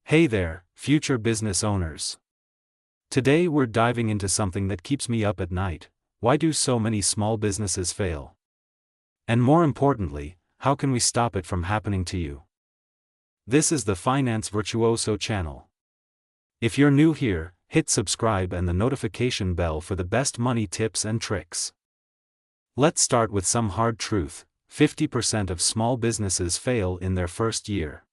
Hey there, future business owners. Today we're diving into something that keeps me up at night. Why do so many small businesses fail? And more importantly, how can we stop it from happening to you? This is the Finance Virtuoso channel. If you're new here, hit subscribe and the notification bell for the best money tips and tricks. Let's start with some hard truth. 50% of small businesses fail in their first year.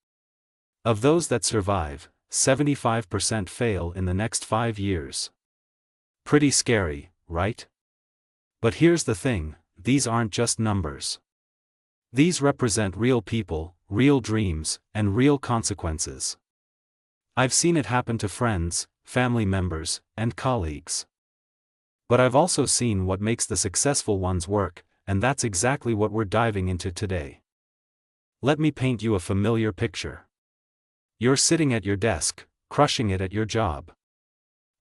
Of those that survive, 75% fail in the next 5 years. Pretty scary, right? But here's the thing, these aren't just numbers. These represent real people, real dreams, and real consequences. I've seen it happen to friends, family members, and colleagues. But I've also seen what makes the successful ones work, and that's exactly what we're diving into today. Let me paint you a familiar picture. You're sitting at your desk, crushing it at your job.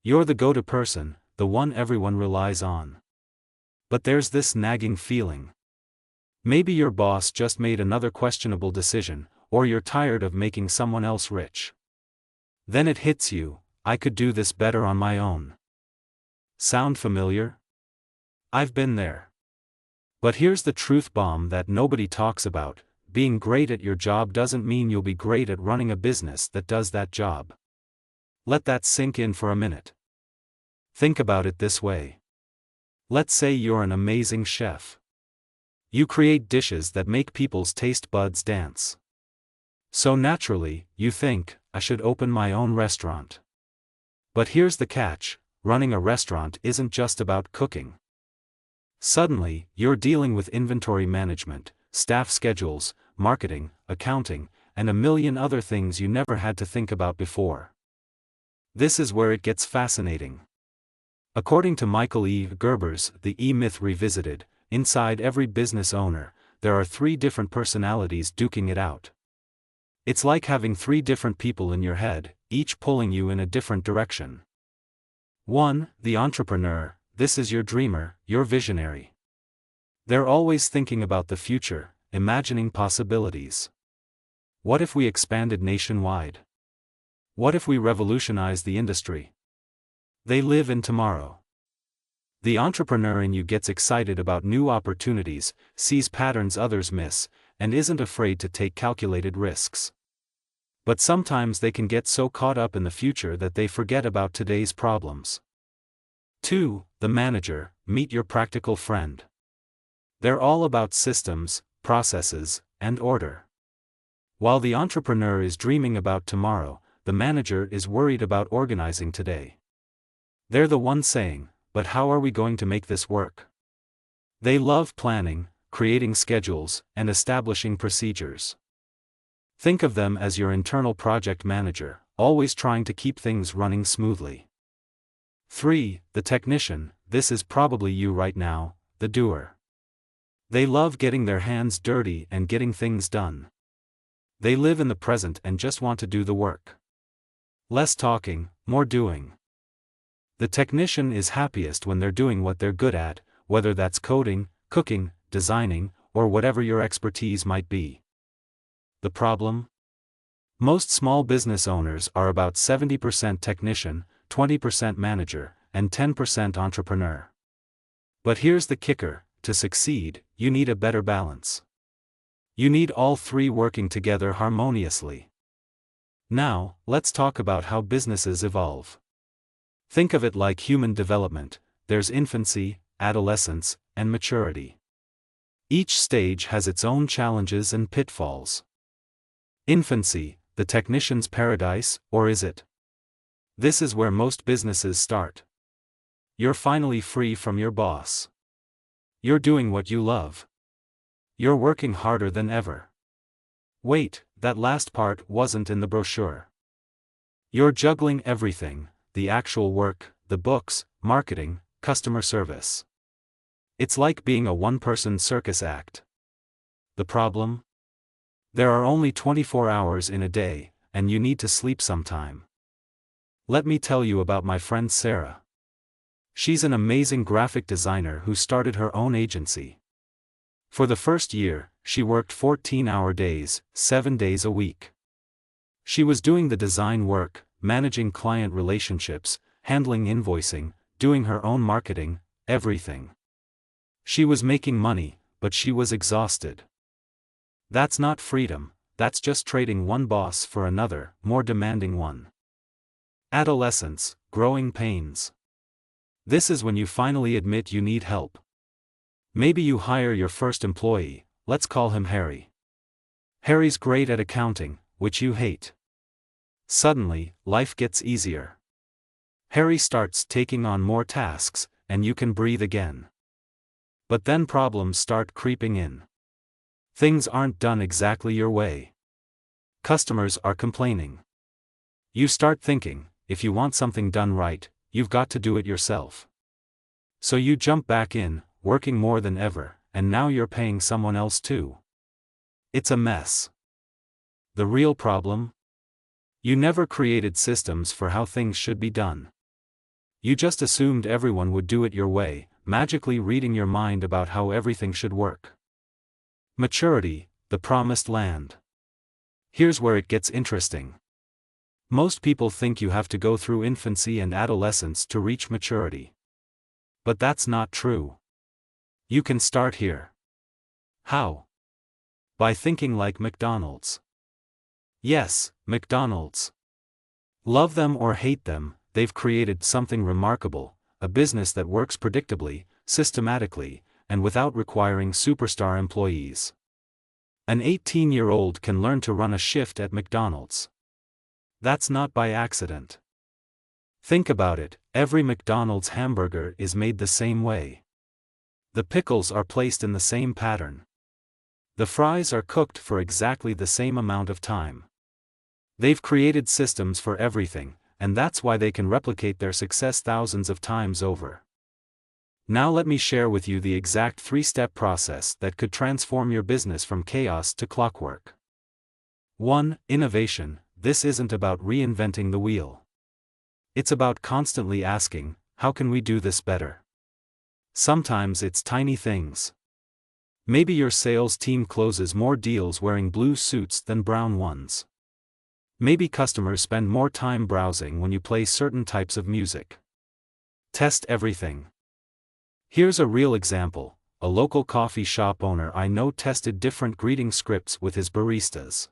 You're the go-to person, the one everyone relies on. But there's this nagging feeling. Maybe your boss just made another questionable decision, or you're tired of making someone else rich. Then it hits you, I could do this better on my own. Sound familiar? I've been there. But here's the truth bomb that nobody talks about. Being great at your job doesn't mean you'll be great at running a business that does that job. Let that sink in for a minute. Think about it this way. Let's say you're an amazing chef. You create dishes that make people's taste buds dance. So naturally, you think, I should open my own restaurant. But here's the catch, running a restaurant isn't just about cooking. Suddenly, you're dealing with inventory management, staff schedules, marketing, accounting, and a million other things you never had to think about before. This is where it gets fascinating. According to Michael E. Gerber's The E-Myth Revisited, inside every business owner, there are 3 different personalities duking it out. It's like having 3 different people in your head, each pulling you in a different direction. 1. The entrepreneur. This is your dreamer, your visionary. They're always thinking about the future, imagining possibilities. What if we expanded nationwide? What if we revolutionized the industry? They live in tomorrow. The entrepreneur in you gets excited about new opportunities, sees patterns others miss, and isn't afraid to take calculated risks. But sometimes they can get so caught up in the future that they forget about today's problems. 2. The manager. Meet your practical friend. They're all about systems, processes, and order. While the entrepreneur is dreaming about tomorrow, the manager is worried about organizing today. They're the one saying, but how are we going to make this work? They love planning, creating schedules, and establishing procedures. Think of them as your internal project manager, always trying to keep things running smoothly. 3. The technician. This is probably you right now, the doer. They love getting their hands dirty and getting things done. They live in the present and just want to do the work. Less talking, more doing. The technician is happiest when they're doing what they're good at, whether that's coding, cooking, designing, or whatever your expertise might be. The problem? Most small business owners are about 70% technician, 20% manager, and 10% entrepreneur. But here's the kicker. To succeed, you need a better balance. You need all 3 working together harmoniously. Now, let's talk about how businesses evolve. Think of it like human development. There's infancy, adolescence, and maturity. Each stage has its own challenges and pitfalls. Infancy, the technician's paradise, or is it? This is where most businesses start. You're finally free from your boss. You're doing what you love. You're working harder than ever. Wait, that last part wasn't in the brochure. You're juggling everything, the actual work, the books, marketing, customer service. It's like being a one-person circus act. The problem? There are only 24 hours in a day, and you need to sleep sometime. Let me tell you about my friend Sarah. She's an amazing graphic designer who started her own agency. For the first year, she worked 14-hour days, 7 days a week. She was doing the design work, managing client relationships, handling invoicing, doing her own marketing, everything. She was making money, but she was exhausted. That's not freedom, that's just trading one boss for another, more demanding one. Adolescence, growing pains. This is when you finally admit you need help. Maybe you hire your first employee, let's call him Harry. Harry's great at accounting, which you hate. Suddenly, life gets easier. Harry starts taking on more tasks, and you can breathe again. But then problems start creeping in. Things aren't done exactly your way. Customers are complaining. You start thinking, if you want something done right, you've got to do it yourself. So you jump back in, working more than ever, and now you're paying someone else too. It's a mess. The real problem? You never created systems for how things should be done. You just assumed everyone would do it your way, magically reading your mind about how everything should work. Maturity, the promised land. Here's where it gets interesting. Most people think you have to go through infancy and adolescence to reach maturity. But that's not true. You can start here. How? By thinking like McDonald's. Yes, McDonald's. Love them or hate them, they've created something remarkable, a business that works predictably, systematically, and without requiring superstar employees. An 18-year-old can learn to run a shift at McDonald's. That's not by accident. Think about it, every McDonald's hamburger is made the same way. The pickles are placed in the same pattern. The fries are cooked for exactly the same amount of time. They've created systems for everything, and that's why they can replicate their success thousands of times over. Now let me share with you the exact 3-step process that could transform your business from chaos to clockwork. 1. Innovation. This isn't about reinventing the wheel. It's about constantly asking, how can we do this better? Sometimes it's tiny things. Maybe your sales team closes more deals wearing blue suits than brown ones. Maybe customers spend more time browsing when you play certain types of music. Test everything. Here's a real example. A local coffee shop owner I know tested different greeting scripts with his baristas.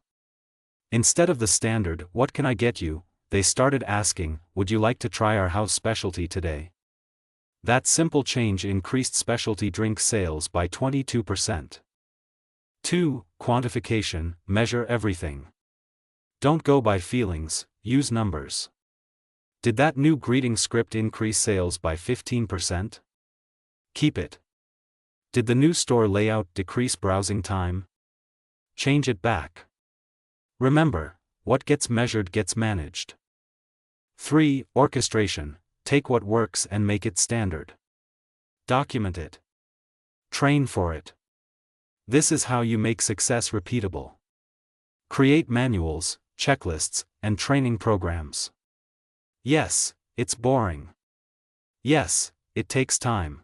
Instead of the standard, "What can I get you?" they started asking, "Would you like to try our house specialty today?" That simple change increased specialty drink sales by 22%. 2. Quantification. Measure everything. Don't go by feelings, use numbers. Did that new greeting script increase sales by 15%? Keep it. Did the new store layout decrease browsing time? Change it back. Remember, what gets measured gets managed. 3. Orchestration. Take what works and make it standard. Document it. Train for it. This is how you make success repeatable. Create manuals, checklists, and training programs. Yes, it's boring. Yes, it takes time.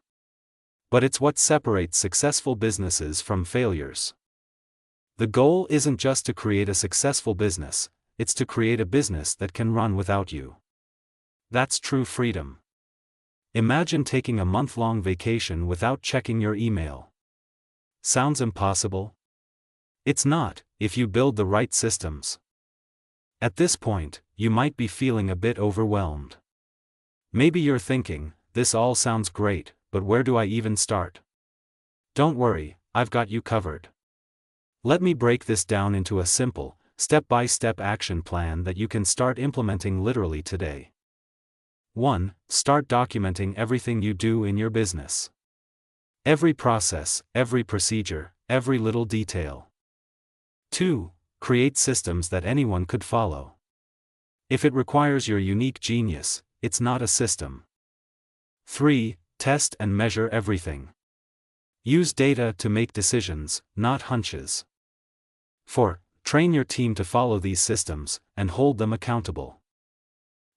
But it's what separates successful businesses from failures. The goal isn't just to create a successful business, it's to create a business that can run without you. That's true freedom. Imagine taking a month-long vacation without checking your email. Sounds impossible? It's not, if you build the right systems. At this point, you might be feeling a bit overwhelmed. Maybe you're thinking, this all sounds great, but where do I even start? Don't worry, I've got you covered. Let me break this down into a simple, step-by-step action plan that you can start implementing literally today. 1. Start documenting everything you do in your business. Every process, every procedure, every little detail. 2. Create systems that anyone could follow. If it requires your unique genius, it's not a system. 3. Test and measure everything. Use data to make decisions, not hunches. 4. Train your team to follow these systems, and hold them accountable.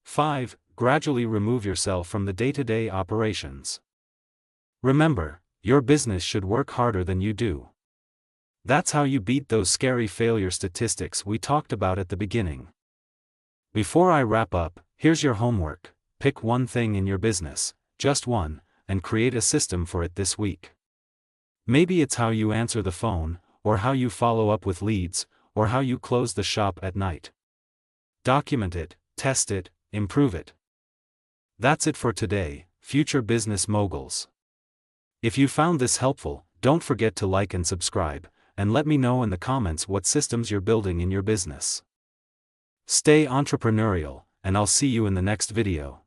5. Gradually remove yourself from the day-to-day operations. Remember, your business should work harder than you do. That's how you beat those scary failure statistics we talked about at the beginning. Before I wrap up, here's your homework. Pick one thing in your business, just one, and create a system for it this week. Maybe it's how you answer the phone, or how you follow up with leads, or how you close the shop at night. Document it, test it, improve it. That's it for today, future business moguls. If you found this helpful, don't forget to like and subscribe, and let me know in the comments what systems you're building in your business. Stay entrepreneurial, and I'll see you in the next video.